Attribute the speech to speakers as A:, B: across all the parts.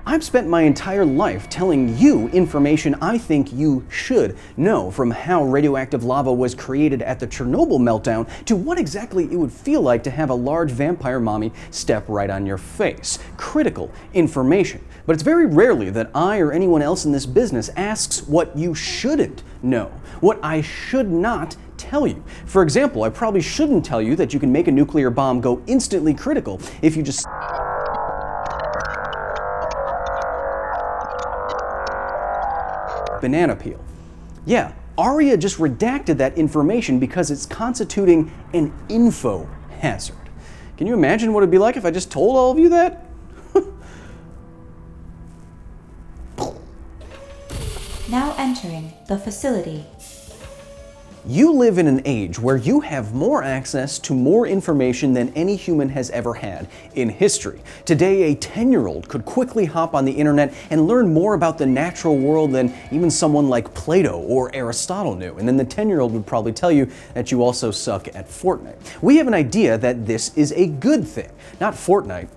A: I've spent my entire life telling you information I think you should know, from how radioactive lava was created at the Chernobyl meltdown to what exactly it would feel like to have a large vampire mommy step right on your face. Critical information. But it's very rarely that I or anyone else in this business asks what you shouldn't know, what I should not tell you. For example, I probably shouldn't tell you that you can make a nuclear bomb go instantly critical if you just banana peel. Yeah, ARIA just redacted that information because it's constituting an info hazard. Can you imagine what it'd be like if I just told all of you that?
B: Now entering the facility.
A: You live in an age where you have more access to more information than any human has ever had in history. Today, a 10-year-old could quickly hop on the internet and learn more about the natural world than even someone like Plato or Aristotle knew. And then the 10-year-old would probably tell you that you also suck at Fortnite. We have an idea that this is a good thing. Not Fortnite,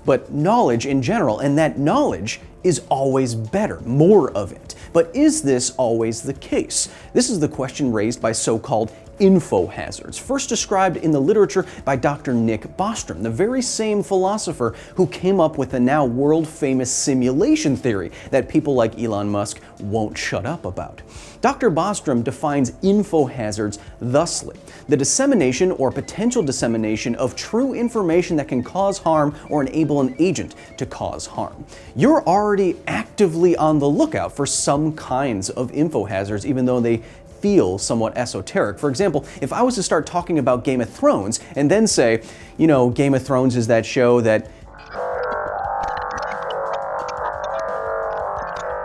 A: but knowledge in general, and that knowledge is always better, more of it. But is this always the case? This is the question raised by so-called INFOHAZARDS, first described in the literature by Dr. Nick Bostrom, the very same philosopher who came up with the now world-famous simulation theory that people like Elon Musk won't shut up about. Dr. Bostrom defines INFOHAZARDS thusly: the dissemination or potential dissemination of true information that can cause harm or enable an agent to cause harm. You're already actively on the lookout for some kinds of INFOHAZARDS, even though they feel somewhat esoteric. For example, if I was to start talking about Game of Thrones and then say, you know, Game of Thrones is that show that,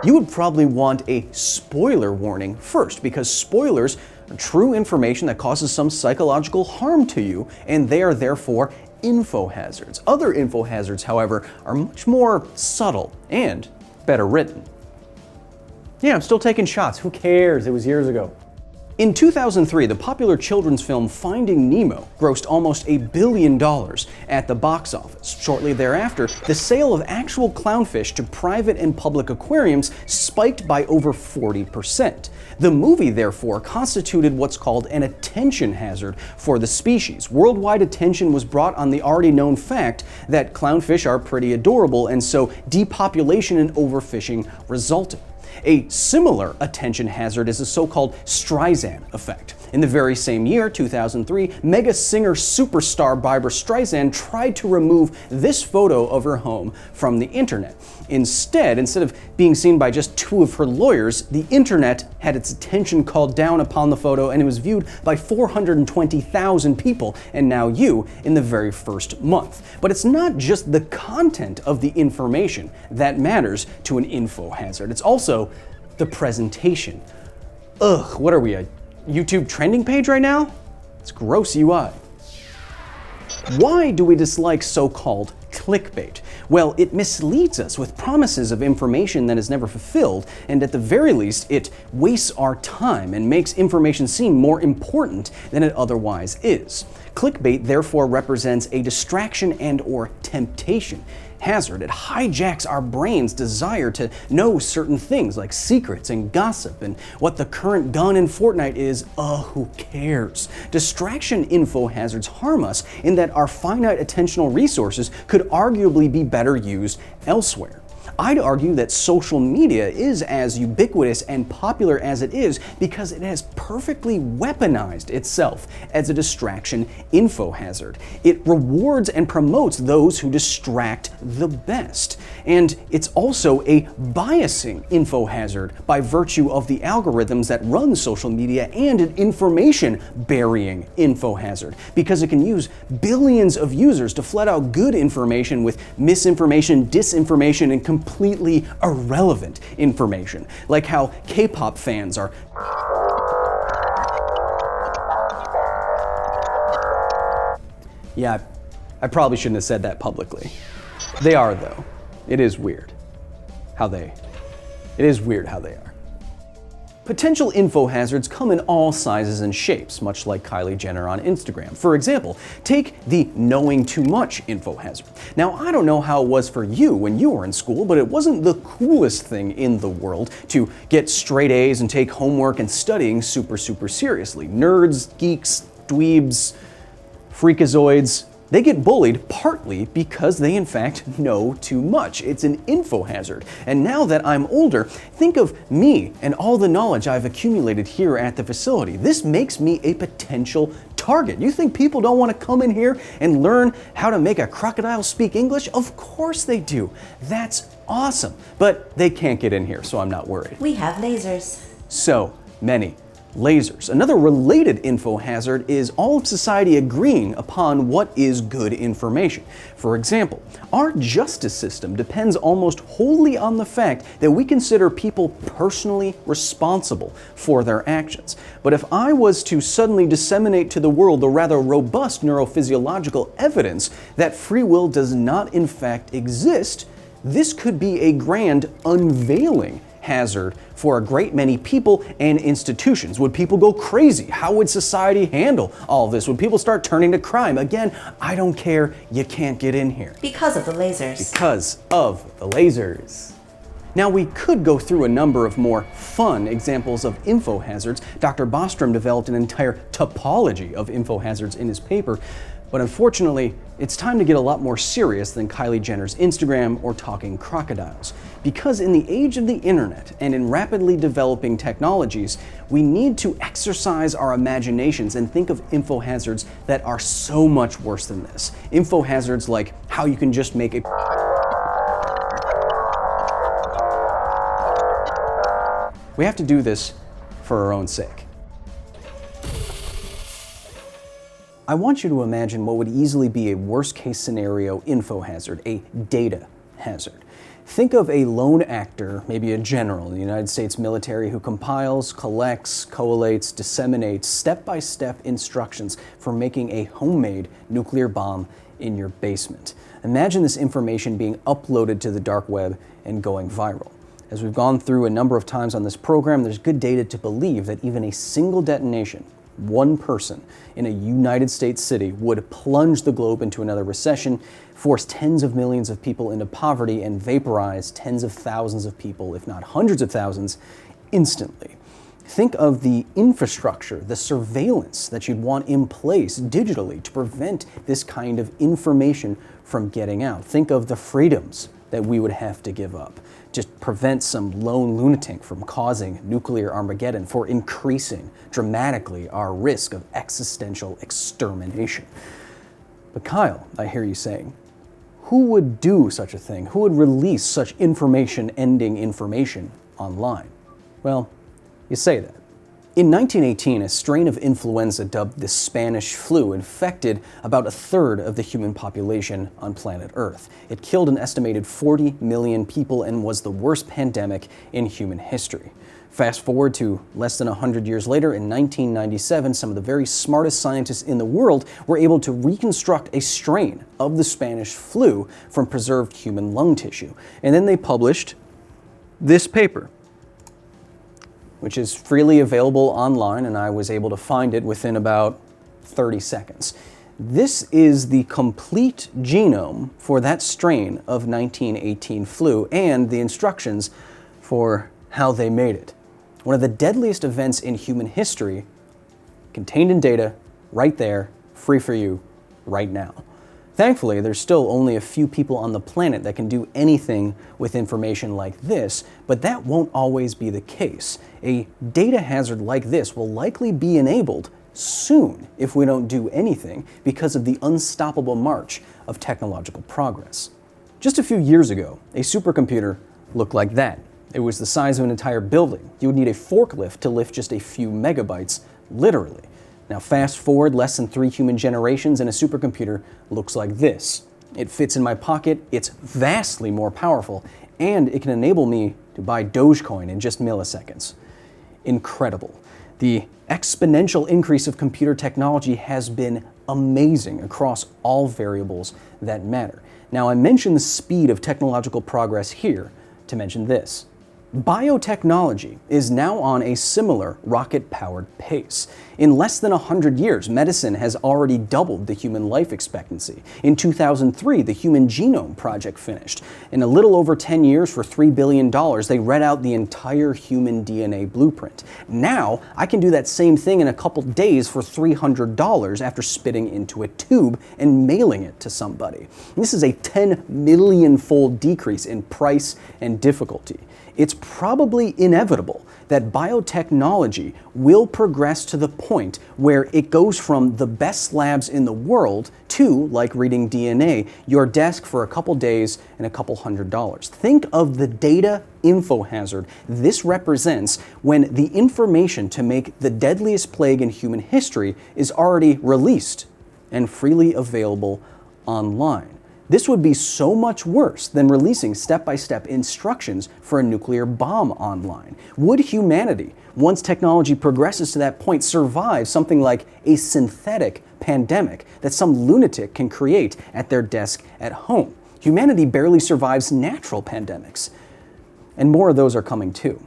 A: you would probably want a spoiler warning first, because spoilers are true information that causes some psychological harm to you, and they are therefore INFOHAZARDS. Other INFOHAZARDS, however, are much more subtle and better written. Yeah, I'm still taking shots. Who cares? It was years ago. In 2003, the popular children's film Finding Nemo grossed almost $1 billion at the box office. Shortly thereafter, the sale of actual clownfish to private and public aquariums spiked by over 40%. The movie, therefore, constituted what's called an attention hazard for the species. Worldwide attention was brought on the already known fact that clownfish are pretty adorable, and so depopulation and overfishing resulted. A similar attention hazard is the so-called streisand effect. In the very same year, 2003, mega singer superstar Barbra Streisand tried to remove this photo of her home from the internet. Instead of being seen by just 2 of her lawyers, the internet had its attention called down upon the photo, and it was viewed by 420,000 people, and now you, in the very first month. But it's not just the content of the information that matters to an info hazard. It's also the presentation. Ugh, what are we, a YouTube trending page right now? It's gross UI. Why do we dislike so-called clickbait? Well, it misleads us with promises of information that is never fulfilled, and at the very least, it wastes our time and makes information seem more important than it otherwise is. Clickbait therefore represents a distraction and/or temptation hazard. It hijacks our brain's desire to know certain things like secrets and gossip, and what the current gun in Fortnite is, who cares? Distraction info hazards harm us in that our finite attentional resources could arguably be better used elsewhere. I'd argue that social media is as ubiquitous and popular as it is because it has perfectly weaponized itself as a distraction info hazard. It rewards and promotes those who distract the best. And it's also a biasing info hazard by virtue of the algorithms that run social media, and an information burying info hazard because it can use billions of users to flood out good information with misinformation, disinformation, and completely irrelevant information, like how K-pop fans are Yeah, I probably shouldn't have said that publicly. They are, though. It is weird how they are. Potential info hazards come in all sizes and shapes, much like Kylie Jenner on Instagram. For example, take the knowing too much info hazard. Now, I don't know how it was for you when you were in school, but it wasn't the coolest thing in the world to get straight A's and take homework and studying super seriously. Nerds, geeks, dweebs, freakazoids, they get bullied partly because they in fact know too much. It's an info hazard. And now that I'm older, think of me and all the knowledge I've accumulated here at the facility. This makes me a potential target. You think people don't want to come in here and learn how to make a crocodile speak English? Of course they do. That's awesome. But they can't get in here, so I'm not worried.
B: We have lasers.
A: So many lasers. Another related info hazard is all of society agreeing upon what is good information. For example, our justice system depends almost wholly on the fact that we consider people personally responsible for their actions. But if I was to suddenly disseminate to the world the rather robust neurophysiological evidence that free will does not in fact exist, this could be a grand unveiling hazard for a great many people and institutions. Would people go crazy? How would society handle all this? Would people start turning to crime? Again, I don't care, you can't get in here.
B: Because of the lasers.
A: Because of the lasers. Now, we could go through a number of more fun examples of info hazards. Dr. Bostrom developed an entire topology of info hazards in his paper, but unfortunately, it's time to get a lot more serious than Kylie Jenner's Instagram or talking crocodiles. Because in the age of the internet and in rapidly developing technologies, we need to exercise our imaginations and think of info hazards that are so much worse than this. Info hazards like how you can just make a We have to do this for our own sake. I want you to imagine what would easily be a worst-case scenario info hazard, a data hazard. Think of a lone actor, maybe a general in the United States military, who compiles, collects, collates, disseminates step-by-step instructions for making a homemade nuclear bomb in your basement. Imagine this information being uploaded to the dark web and going viral. As we've gone through a number of times on this program, there's good data to believe that even a single detonation, one person in a United States city, would plunge the globe into another recession, force tens of millions of people into poverty, and vaporize tens of thousands of people, if not hundreds of thousands, instantly. Think of the infrastructure, the surveillance that you'd want in place digitally to prevent this kind of information from getting out. Think of the freedoms that we would have to give up. Just prevent some lone lunatic from causing nuclear Armageddon, for increasing dramatically our risk of existential extermination. But Kyle, I hear you saying, who would do such a thing? Who would release such information-ending information online? Well, you say that. In 1918, a strain of influenza dubbed the Spanish flu infected about a third of the human population on planet Earth. It killed an estimated 40 million people and was the worst pandemic in human history. Fast forward to less than 100 years later, in 1997, some of the very smartest scientists in the world were able to reconstruct a strain of the Spanish flu from preserved human lung tissue. And then they published this paper, which is freely available online, and I was able to find it within about 30 seconds. This is the complete genome for that strain of 1918 flu and the instructions for how they made it. One of the deadliest events in human history, contained in data, right there, free for you, right now. Thankfully, there's still only a few people on the planet that can do anything with information like this, but that won't always be the case. A data hazard like this will likely be enabled soon if we don't do anything because of the unstoppable march of technological progress. Just a few years ago, a supercomputer looked like that. It was the size of an entire building. You would need a forklift to lift just a few megabytes, literally. Now fast forward less than 3 human generations and a supercomputer looks like this. It fits in my pocket, it's vastly more powerful, and it can enable me to buy Dogecoin in just milliseconds. Incredible. The exponential increase of computer technology has been amazing across all variables that matter. Now I mention the speed of technological progress here to mention this. Biotechnology is now on a similar rocket-powered pace. In less than 100 years, medicine has already doubled the human life expectancy. In 2003, the Human Genome Project finished. In a little over 10 years, for $3 billion, they read out the entire human DNA blueprint. Now, I can do that same thing in a couple days for $300 after spitting into a tube and mailing it to somebody. This is a 10 million-fold decrease in price and difficulty. It's probably inevitable that biotechnology will progress to the point where it goes from the best labs in the world to, like reading DNA, your desk for a couple days and a couple $100. Think of the data info hazard this represents when the information to make the deadliest plague in human history is already released and freely available online. This would be so much worse than releasing step-by-step instructions for a nuclear bomb online. Would humanity, once technology progresses to that point, survive something like a synthetic pandemic that some lunatic can create at their desk at home? Humanity barely survives natural pandemics. And more of those are coming too.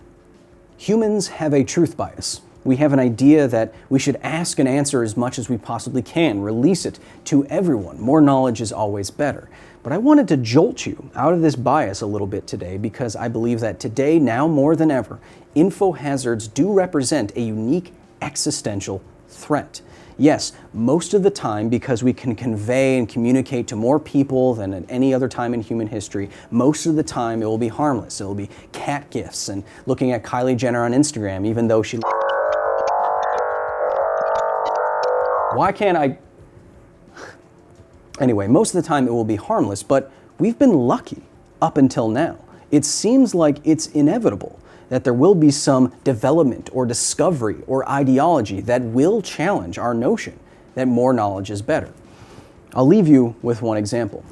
A: Humans have a truth bias. We have an idea that we should ask and answer as much as we possibly can, release it to everyone. More knowledge is always better. But I wanted to jolt you out of this bias a little bit today because I believe that today, now more than ever, info hazards do represent a unique existential threat. Yes, most of the time, because we can convey and communicate to more people than at any other time in human history, most of the time it will be harmless. It will be cat gifs and looking at Kylie Jenner on Instagram, even though she... Why can't I? Anyway, most of the time it will be harmless, but we've been lucky up until now. It seems like it's inevitable that there will be some development or discovery or ideology that will challenge our notion that more knowledge is better. I'll leave you with one example.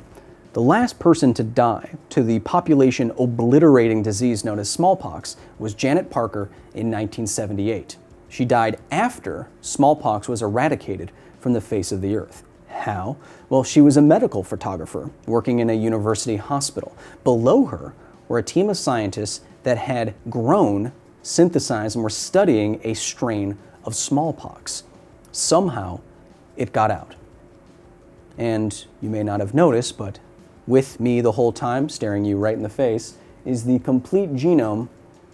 A: The last person to die to the population obliterating disease known as smallpox was Janet Parker in 1978. She died after smallpox was eradicated from the face of the earth. How? Well, she was a medical photographer working in a university hospital. Below her were a team of scientists that had grown, synthesized, and were studying a strain of smallpox. Somehow, it got out. And you may not have noticed, but with me the whole time, staring you right in the face, is the complete genome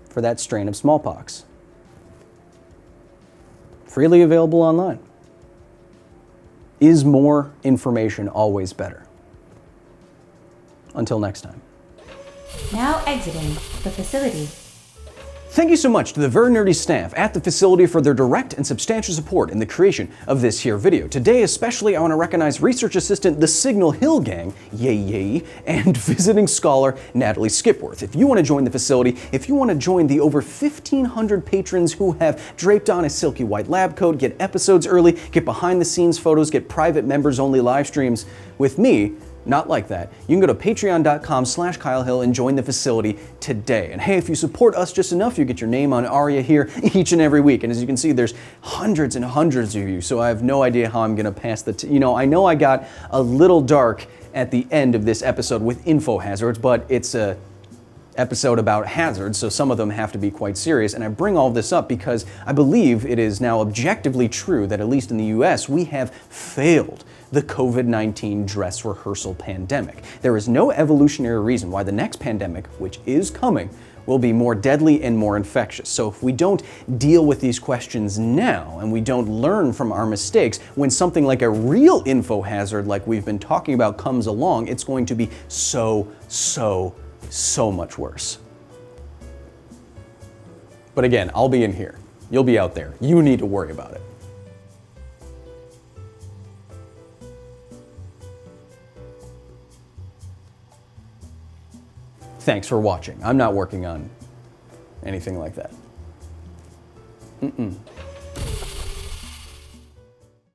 A: for that strain of smallpox. Freely available online. Is more information always better? Until next time.
B: Now exiting the facility.
A: Thank you so much to the very nerdy staff at the facility for their direct and substantial support in the creation of this here video. Today especially I want to recognize research assistant the Signal Hill Gang, yay, and visiting scholar Natalie Skipworth. If you want to join the facility, if you want to join the over 1,500 patrons who have draped on a silky white lab coat, get episodes early, get behind the scenes photos, get private members only live streams with me, not like that. You can go to patreon.com/Kyle Hill and join the facility today. And hey, if you support us just enough, you get your name on Aria here each and every week. And as you can see, there's hundreds and hundreds of you, so I have no idea how I'm gonna pass the, I know I got a little dark at the end of this episode with info hazards, but it's a episode about hazards, so some of them have to be quite serious. And I bring all this up because I believe it is now objectively true that at least in the US, we have failed the COVID-19 dress rehearsal pandemic. There is no evolutionary reason why the next pandemic, which is coming, will be more deadly and more infectious. So if we don't deal with these questions now and we don't learn from our mistakes, when something like a real info hazard like we've been talking about comes along, it's going to be so much worse. But again, I'll be in here. You'll be out there. You need to worry about it. Thanks for watching. I'm not working on anything like that.